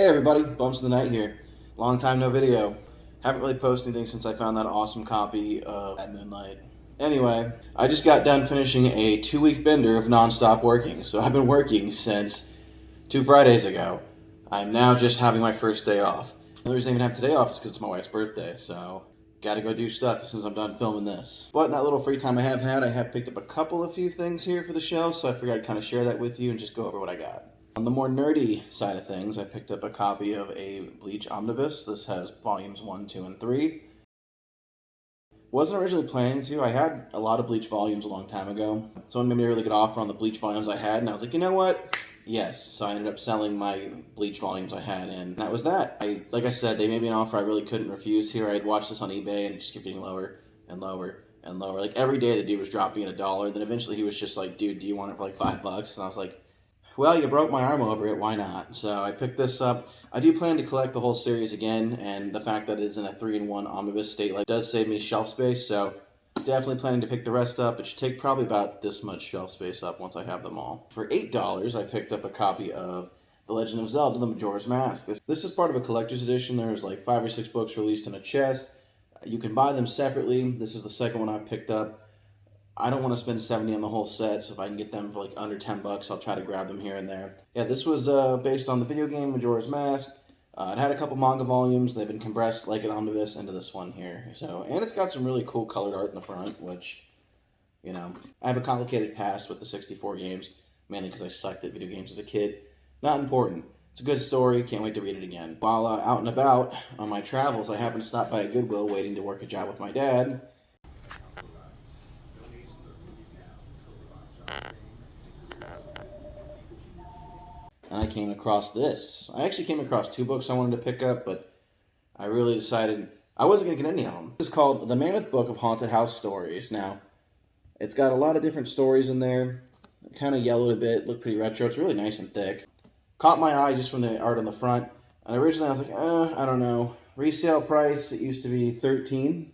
Hey everybody, Bumps of the Night here. Long time no video. Haven't really posted anything since I found that awesome copy of At Moonlight. Anyway, I just got done finishing a 2-week bender of non-stop working. So I've been working since 2 Fridays ago. I'm now just having my first day off. The reason I even have today off is because it's my wife's birthday, so gotta go do stuff as soon as I'm done filming this. But in that little free time I have had, I have picked up a couple of few things here for the show, so I figured I'd kind of share that with you and just go over what I got. On the more nerdy side of things, I picked up a copy of a Bleach Omnibus. This has volumes 1, 2, and 3. Wasn't originally planning to. I had a lot of Bleach volumes a long time ago. Someone made me a really good offer on the Bleach volumes I had, and I was like, you know what? Yes. So I ended up selling my Bleach volumes I had, and that was that. Like I said, they made me an offer I really couldn't refuse here. I had watched this on eBay, and it just kept getting lower and lower and lower. Like every day the dude was dropping at $1. Then eventually he was just like, dude, do you want it for like $5? And I was like, well, you broke my arm over it, why not? So I picked this up. I do plan to collect the whole series again, and the fact that it's in a 3-in-1 omnibus state does save me shelf space, so definitely planning to pick the rest up. It should take probably about this much shelf space up once I have them all. For $8, I picked up a copy of The Legend of Zelda, The Majora's Mask. This is part of a collector's edition. There's like 5 or 6 books released in a chest. You can buy them separately. This is the second one I've picked up. I don't want to spend $70 on the whole set, so if I can get them for like under $10, I'll try to grab them here and there. Yeah, this was based on the video game Majora's Mask. It had a couple manga volumes. They've been compressed like an omnibus into this one here. So, and it's got some really cool colored art in the front, which, you know, I have a complicated past with the 64 games, mainly because I sucked at video games as a kid. Not important. It's a good story. Can't wait to read it again. While out and about on my travels, I happened to stop by a Goodwill waiting to work a job with my dad. And I came across this. I actually came across 2 books I wanted to pick up, but I really decided I wasn't going to get any of them. This is called The Mammoth Book of Haunted House Stories. Now, it's got a lot of different stories in there. It kind of yellowed a bit, looked pretty retro. It's really nice and thick. Caught my eye just from the art on the front. And originally I was like, I don't know. Resale price, it used to be $13.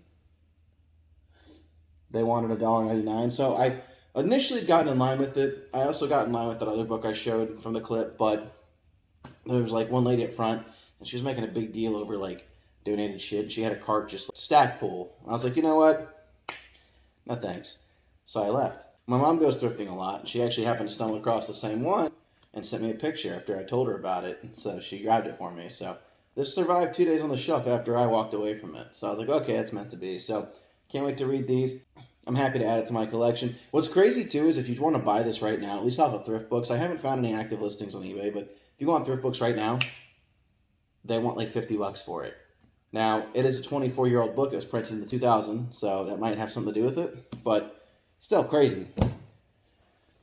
They wanted $1.99, so I initially got in line with it. I also got in line with that other book I showed from the clip, but there was like one lady up front, and she was making a big deal over like donated shit. She had a cart just stacked full. I was like, you know what? No thanks. So I left. My mom goes thrifting a lot, and she actually happened to stumble across the same one and sent me a picture after I told her about it. So she grabbed it for me. So this survived 2 days on the shelf after I walked away from it. So I was like, okay, it's meant to be. So can't wait to read these. I'm happy to add it to my collection. What's crazy, too, is if you want to buy this right now, at least off of Thrift Books, I haven't found any active listings on eBay, but if you go on Thrift Books right now, they want like $50 for it. Now, it is a 24-year-old book. It was printed in the 2000, so that might have something to do with it, but still crazy.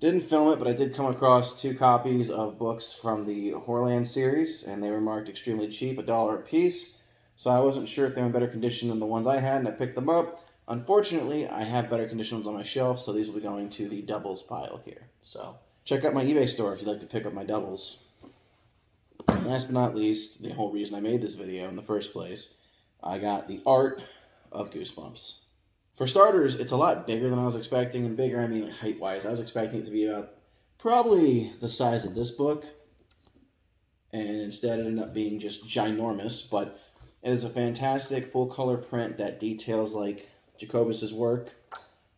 Didn't film it, but I did come across 2 copies of books from the Horland series, and they were marked extremely cheap, $1 a piece, so I wasn't sure if they were in better condition than the ones I had, and I picked them up. Unfortunately, I have better conditions on my shelf, so these will be going to the doubles pile here. So check out my eBay store if you'd like to pick up my doubles. And last but not least, the whole reason I made this video in the first place, I got the Art of Goosebumps. For starters, it's a lot bigger than I was expecting, and bigger I mean height-wise. I was expecting it to be about probably the size of this book, and instead it ended up being just ginormous, but it is a fantastic full-color print that details like Jacobus's work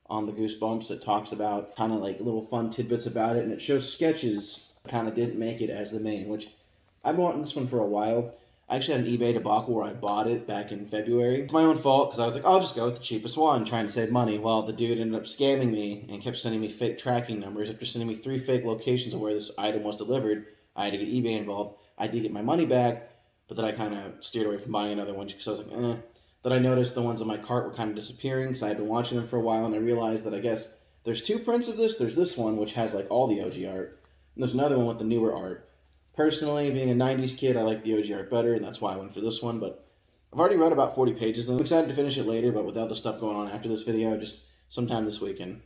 on the Goosebumps. It talks about kind of like little fun tidbits about it, and it shows sketches kind of didn't make it as the main, which I've been wanting this one for a while. I actually had an eBay debacle where I bought it back in February. It's my own fault because I was like, I'll just go with the cheapest one, trying to save money. Well, the dude ended up scamming me and kept sending me fake tracking numbers. After sending me 3 fake locations of where this item was delivered, I had to get eBay involved. I did get my money back, but then I kind of steered away from buying another one because I was like, Then I noticed the ones on my cart were kind of disappearing because I had been watching them for a while, and I realized that I guess there's 2 prints of this. There's this one, which has like all the OG art, and there's another one with the newer art. Personally, being a 90s kid, I like the OG art better, and that's why I went for this one, but I've already read about 40 pages, and I'm excited to finish it later, but without the stuff going on after this video, just sometime this weekend.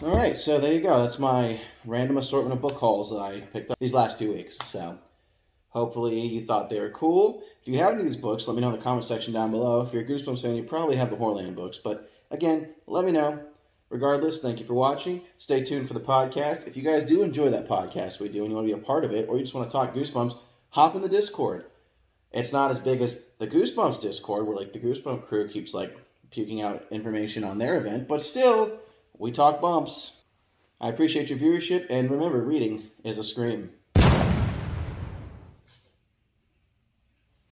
Alright, so there you go. That's my random assortment of book hauls that I picked up these last 2 weeks, so hopefully you thought they were cool. If you have any of these books, let me know in the comment section down below. If you're a Goosebumps fan, you probably have the Horland books. But again, let me know. Regardless, thank you for watching. Stay tuned for the podcast. If you guys do enjoy that podcast we do and you want to be a part of it, or you just want to talk Goosebumps, hop in the Discord. It's not as big as the Goosebumps Discord, where like the Goosebump crew keeps like puking out information on their event, but still, we talk bumps. I appreciate your viewership, and remember, reading is a scream.